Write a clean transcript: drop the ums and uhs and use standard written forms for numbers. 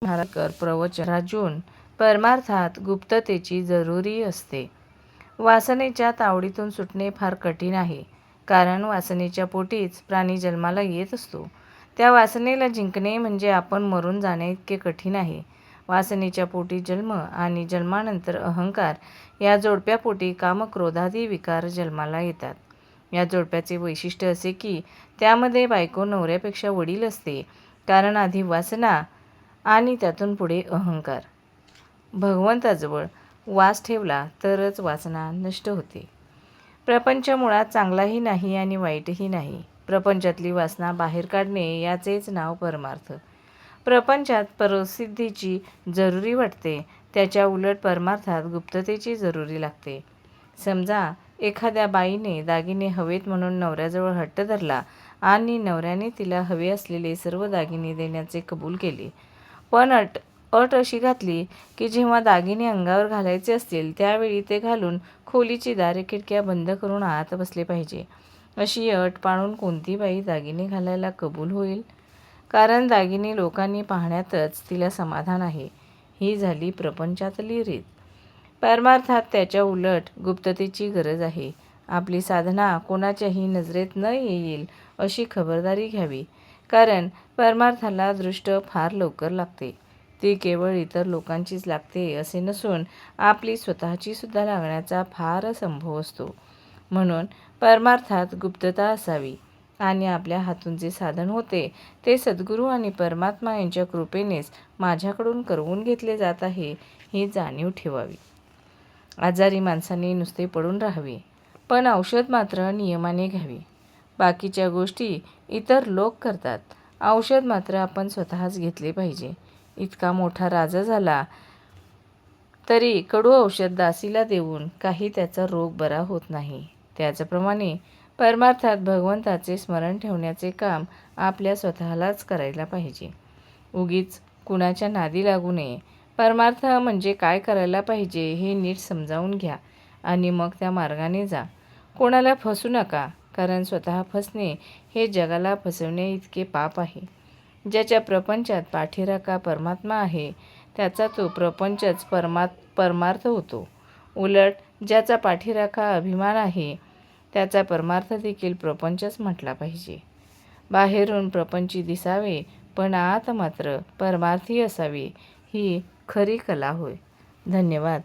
महाराजकर प्रवचन राजून परमार्थात गुप्ततेची जरुरी असते. वासनेच्या तावडीतून सुटणे फार कठीण आहे, कारण वासनेच्या पोटीच प्राणी जन्माला येत असतो. त्या वासनेला जिंकणे म्हणजे आपण मरून जाणे इतके कठीण आहे. वासनेच्या पोटी जन्म आणि जन्मानंतर अहंकार या जोडप्यापोटी कामक्रोधादी विकार जन्माला येतात. या जोडप्याचे वैशिष्ट्य असे की त्यामध्ये बायको नवऱ्यापेक्षा वडील असते, कारण आधी वासना आणि त्यातून पुढे अहंकार. भगवंताजवळ वास ठेवला तरच वासना नष्ट होते. प्रपंच मुळात चांगलाही नाही आणि वाईटही नाही. प्रपंचातली वासना बाहेर काढणे याचेच नाव परमार्थ. प्रपंचात प्रसिद्धीची जरुरी वाटते, त्याच्या उलट परमार्थात गुप्ततेची जरुरी लागते. समजा एखाद्या बाईने दागिने हवेत म्हणून नवऱ्याजवळ हट्ट धरला आणि नवऱ्याने तिला हवे असलेले सर्व दागिने देण्याचे कबूल केले, पण अट अशी घातली की जेव्हा दागिने अंगावर घालायचे असतील त्यावेळी ते घालून खोलीची दारे खिडक्या बंद करून आत बसले पाहिजे. अशी अट पाळून कोणती बाई दागिने घालायला कबूल होईल? कारण दागिने लोकांनी पाहण्यातच तिला समाधान आहे. ही झाली प्रपंचातली रीत. परमार्थात त्याच्या उलट गुप्ततेची गरज आहे. आपली साधना कोणाच्याही नजरेत न येईल अशी खबरदारी घ्यावी, कारण परमार्थाला दृष्ट फार लवकर लागते. ती केवळ इतर लोकांचीच लागते असे नसून आपली स्वतःची सुद्धा लागण्याचा फार संभव असतो. म्हणून परमार्थात गुप्तता असावी आणि आपल्या हातून जे साधन होते ते सद्गुरू आणि परमात्मा यांच्या कृपेनेच माझ्याकडून करवून घेतले जात आहे, ही जाणीव ठेवावी. आजारी माणसांनी नुसते पडून राहावे, पण औषध मात्र नियमाने घ्यावे. बाकीच्या गोष्टी इतर लोक करतात, औषध मात्र आपण स्वतःच घेतले पाहिजे. इतका मोठा राजा झाला तरी कडू औषध दासीला देऊन काही त्याचा रोग बरा होत नाही. त्याचप्रमाणे परमार्थात भगवंताचे स्मरण ठेवण्याचे काम आपल्या स्वतःलाच करायला पाहिजे. उगीच कुणाच्या नादी लागू नये. परमार्थ म्हणजे काय करायला पाहिजे हे नीट समजावून घ्या आणि मग त्या मार्गाने जा. कोणाला फसू नका, कारण स्वतः फसणे हे जगाला फसवणे इतके पाप आहे. ज्याच्या प्रपंचात पाठीराखा परमात्मा आहे त्याचा तो प्रपंचच परमार्थ होतो. उलट ज्याचा पाठीराखा अभिमान आहे त्याचा परमार्थ देखील प्रपंचच म्हटला पाहिजे. बाहेरून प्रपंची दिसावे, पण आत मात्र परमार्थी असावे, ही खरी कला होय. धन्यवाद.